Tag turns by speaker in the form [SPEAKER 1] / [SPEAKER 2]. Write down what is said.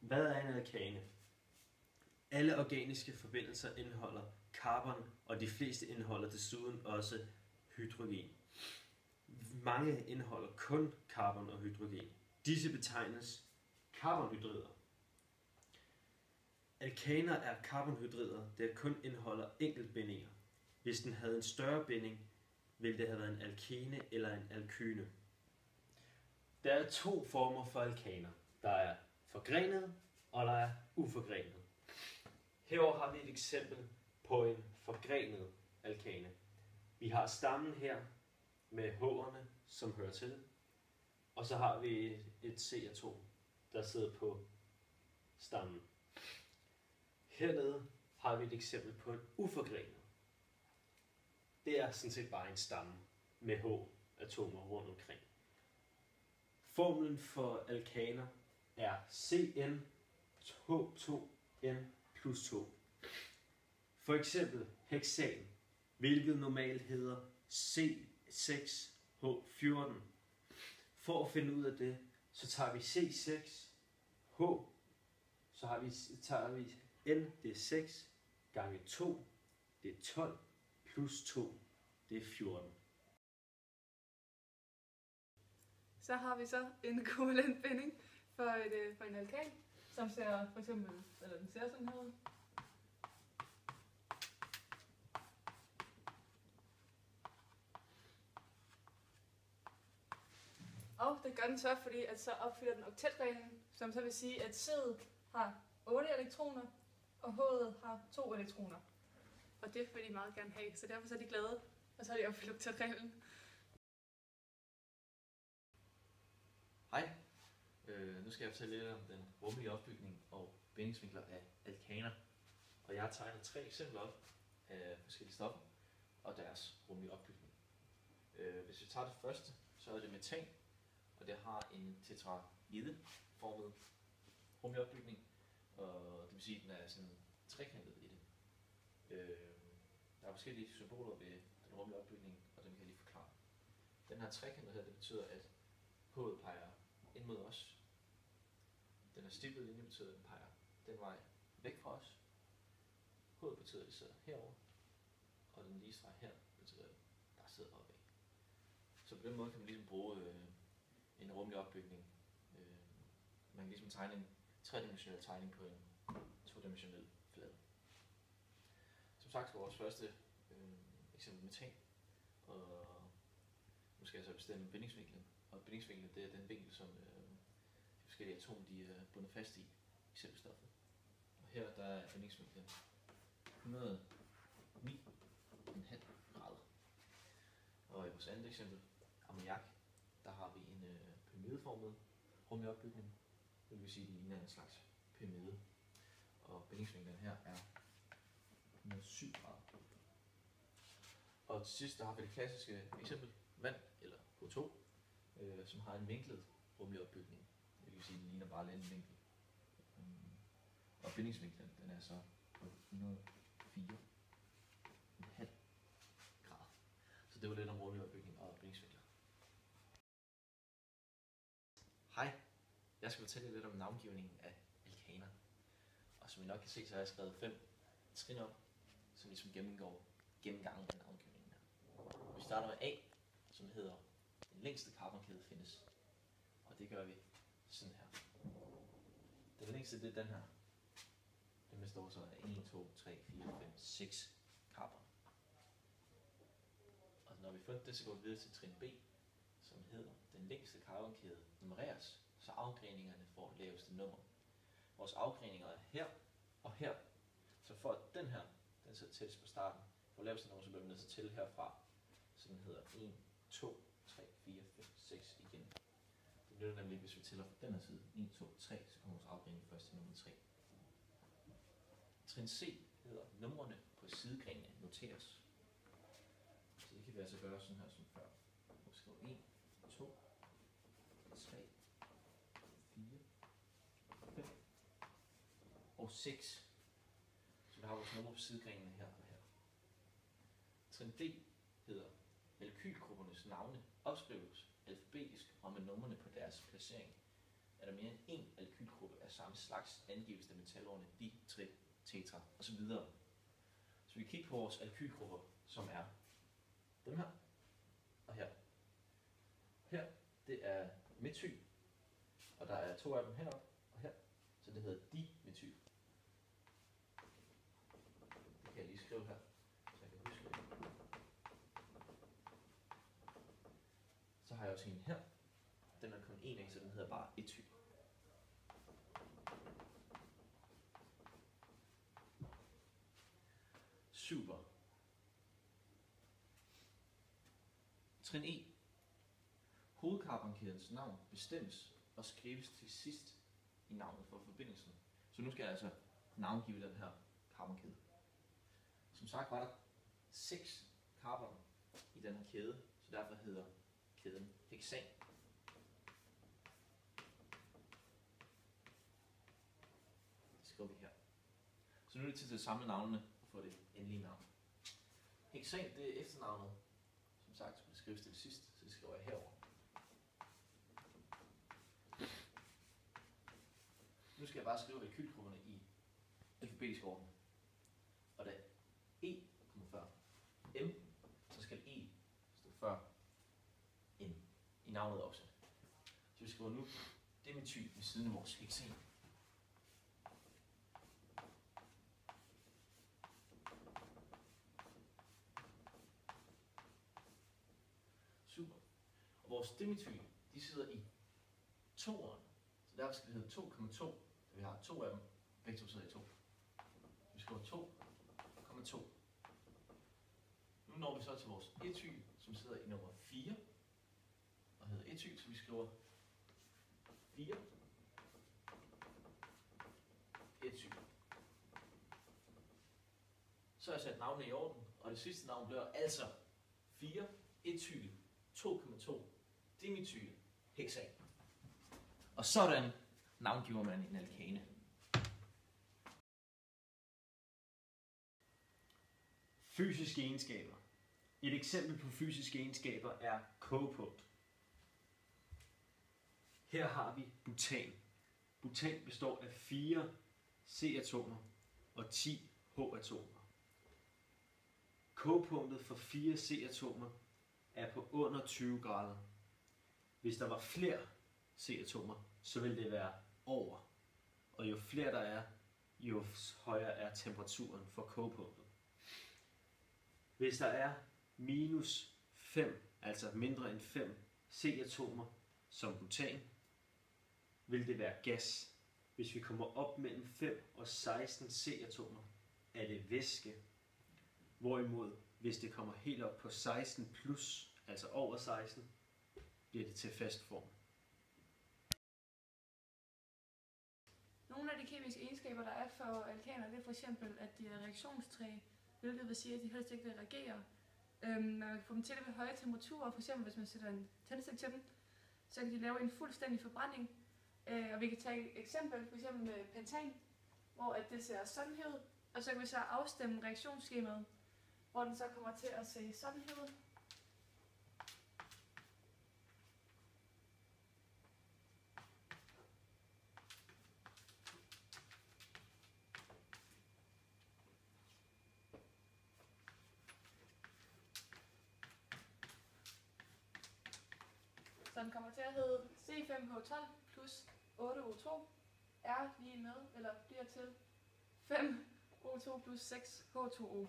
[SPEAKER 1] Hvad er en alkane? Alle organiske forbindelser indeholder carbon, og de fleste indeholder desuden også hydrogen. Mange indeholder kun carbon og hydrogen. Disse betegnes carbonhydrider. Alkaner er carbonhydrider, der kun indeholder enkeltbindinger. Hvis den havde en større binding, ville det have været en alkene eller en alkyne. Der er to former for alkaner. Der er forgrenede, og der er uforgrenede. Herover har vi et eksempel på en forgrenet alkane. Vi har stammen her med H'erne, som hører til. Og så har vi et C-atom, der sidder på stammen. Hernede har vi et eksempel på en uforgrenet. Det er sådan set bare en stamme med H-atomer rundt omkring. Formlen for alkaner er CnH2n plus 2. For eksempel hexan, hvilket normalt hedder C6H14. For at finde ud af det, så tager vi C6H, tager vi N, det er 6, gange 2, det er 12, plus 2, det er 14.
[SPEAKER 2] Så har vi så en kovalent binding for en alkan, som ser for eksempel, eller den ser sådan her ud. Og det gør den så, fordi at så opfylder den oktetreglen, som så vil sige, at C'et har 8 elektroner, og H'et har 2 elektroner. Og det vil de meget gerne have, så derfor så er de glade, og så har de opfyldt oktetreglen.
[SPEAKER 3] Hej, nu skal jeg fortælle lidt om den rummelige opbygning og bindingsvinkler af alkaner. Og jeg har tegnet 3 eksempler op af forskellige stoffer og deres rummelige opbygning. Hvis vi tager det første, så er det metan, og det har en tetraide-formet rummelig opbygning, og det vil sige, at den er sådan trekantet i det. Der er forskellige symboler ved den rummelige opbygning, og dem kan jeg lige forklare. Den her trekantet her, det betyder, at H'et peger ind mod os. Den er stippet linje, betyder, at den peger den vej væk fra os. H'et betyder, at det sidder herover, og den lige streg her betyder, at der sidder opad. Så på den måde kan man ligesom bruge en rummelig opbygning. Man kan ligesom tegne en tredimensionel tegning på en todimensionel flade. Som sagt skal vores første eksempel metan, og nu skal jeg så bestemme bindingsvinklen. Og bindingsvinklen, det er den vinkel, som de forskellige atomer de er bundet fast i selve stoffet. Og her der er bindingsvinklen 109,5 grader. Og i vores andet eksempel, ammoniak, der har vi en pyramideformet rummelig opbygning. Det vil sige, at det ligner en slags pyramide. Og bindingsvinklen her er 107 grader. Og til sidst der har vi det klassiske eksempel, vand eller H2, som har en vinklet rummelig opbygning. Det vil sige, at den ligner bare en vinkel. Og bindingsvinklen den er så på 104,5 grader. Så det var lidt om rummelig opbygning og bindingsvinkler. Hej, jeg skal fortælle jer lidt om navngivningen af alkaner. Og som I nok kan se, så har jeg skrevet 5 trin op, som ligesom gennemgår gennemgangen af navngivningen her. Vi starter med A, som hedder den længste carbonkæde findes. Og det gør vi sådan her. Den længste, det er den her. Den består så af 1, 2, 3, 4, 5, 6 carbon. Og når vi har fundet det, så går vi videre til trin B, som hedder den længste carbonkæde nummereres, så afgreningerne får laveste nummer. Vores afgreninger er her og her. Så for at den her, den sidder tættest på starten, for laveste nummer, så bliver vi nødt til at tælle herfra. Så den hedder 1, 2, 3, 4, 5, 6 igen. Det nytter nemlig, hvis vi tæller fra den her side. 1, 2, 3, så kommer vores afgrening først til nummer 3. Trin C hedder numrene på sidegrenene noteres. Så det kan vi altså gøre sådan her som før. Vi skriver 1, 2, 3, 4, 5 og 6. Så vi har vores numre på sidegrenene her og her. Trin D hedder alkylgruppernes navne opskrives alfabetisk og med numrene på deres placering. er der mere end én alkylgruppe af samme slags, angives det med talordene di, tri, tetra osv. Så vi kigger på vores alkylgrupper, som er dem her og her. Her, det er metyl, og der er 2 af dem heroppe og her, så det hedder dimetyl. Det kan jeg lige skrive her, så jeg kan huske det. Så har jeg også en her. Den er kun en af, så den hedder bare etyl. Super. Trin E. Hovedcarbonkædens navn bestemmes og skrives til sidst i navnet for forbindelsen. Så nu skal jeg altså navngive den her carbonkæde. Som sagt var der 6 carboner i den her kæde, så derfor hedder kæden heksan. Det skriver vi her. Så nu er det tid til at samle navnene og få det endelige navn. Heksan, det er efternavnet. Som sagt skulle det skrives til sidst, så det skriver jeg herover. Nu skal jeg bare skrive alkylgrupperne i alfabetisk orden. Og da E kommer før M, så skal E stå før N i navnet også. Så vi skriver nu dimetyl ved siden af vores heksan. Super. Og vores dimetyl, de sidder i toeren. Så derfor skal det hedde 2,2, da vi har 2 af dem. Begge to sidder i 2. Vi skriver 2,2. Nu når vi så til vores etyl, som sidder i nummer 4. Og hedder etyl, så vi skriver 4 etyl. Så har jeg sat navnet i orden, og det sidste navn bliver altså 4 etyl 2,2 dimetyl heksan. Og sådan navngiver man en alkane.
[SPEAKER 1] Fysiske egenskaber. Et eksempel på fysiske egenskaber er kogepunkt. Her har vi butan. Butan består af 4 C-atomer og 10 H-atomer. Kogepunktet for 4 C-atomer er på under 20 grader. Hvis der var flere C-atomer, så vil det være over. Og jo flere der er, jo højere er temperaturen for kogepunktet. Hvis der er minus 5, altså mindre end 5 C-atomer som butan, vil det være gas. Hvis vi kommer op mellem 5 og 16 C-atomer, er det væske. Hvorimod, hvis det kommer helt op på 16 plus, altså over 16, bliver det til fast form.
[SPEAKER 2] Nogle af de kemiske egenskaber, der er for alkaner, det er for eksempel, at de er reaktionstræge, hvilket vil sige, at de helst ikke vil reagere. Man kan få dem til ved høje temperaturer, for eksempel hvis man sætter en tændstik til dem, så kan de lave en fuldstændig forbrænding. Og vi kan tage et eksempel, for eksempel med pentan, hvor at det ser sådan her ud, og så kan vi så afstemme reaktionsskemaet, hvor den så kommer til at se sådan her ud. Så den kommer til at hedde C5H12 plus 8O2 er lige med, eller bliver til 5O2 plus 6H2O.